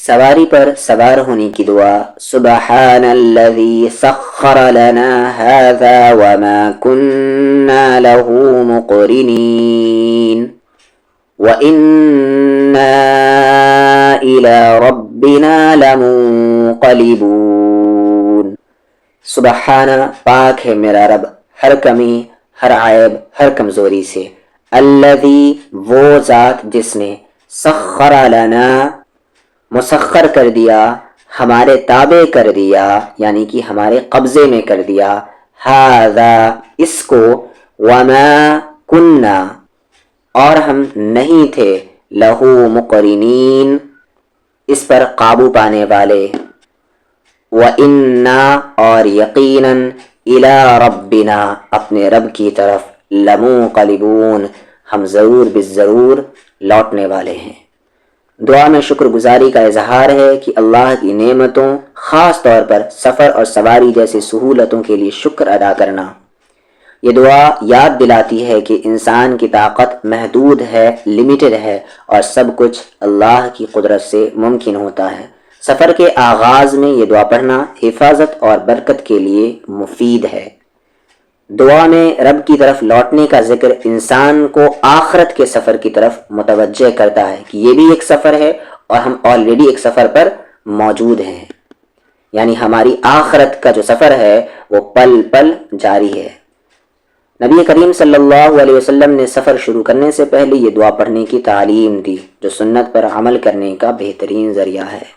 سواری پر سوار ہونے کی دعا، سبحان الذی سخر لنا هذا وما كنا له مقرنین وَإِنَّا إِلَى رَبِّنَا لَمُنقَلِبُونَ۔ سبحان، پاک ہے میرا رب ہر کمی، ہر عیب، ہر کمزوری سے، الذی، وہ ذات جس نے، سخر لنا، مسخر کر دیا، ہمارے تابع کر دیا، یعنی کہ ہمارے قبضے میں کر دیا، ھذا، اس کو، وما کننا، اور ہم نہیں تھے، لہو مقرنین، اس پر قابو پانے والے، وَإِنَّا، اور یقیناً، إِلَىٰ رَبِّنَا، اپنے رب کی طرف، لَمُنقَلِبُونَ، ہم ضرور بالضرور لوٹنے والے ہیں۔ دعا میں شکر گزاری کا اظہار ہے کہ اللہ کی نعمتوں، خاص طور پر سفر اور سواری جیسی سہولتوں کے لیے شکر ادا کرنا۔ یہ دعا یاد دلاتی ہے کہ انسان کی طاقت محدود ہے، لمیٹڈ ہے، اور سب کچھ اللہ کی قدرت سے ممکن ہوتا ہے۔ سفر کے آغاز میں یہ دعا پڑھنا حفاظت اور برکت کے لیے مفید ہے۔ دعا میں رب کی طرف لوٹنے کا ذکر انسان کو آخرت کے سفر کی طرف متوجہ کرتا ہے کہ یہ بھی ایک سفر ہے اور ہم آلریڈی ایک سفر پر موجود ہیں، یعنی ہماری آخرت کا جو سفر ہے وہ پل پل جاری ہے۔ نبی کریم صلی اللہ علیہ وسلم نے سفر شروع کرنے سے پہلے یہ دعا پڑھنے کی تعلیم دی، جو سنت پر عمل کرنے کا بہترین ذریعہ ہے۔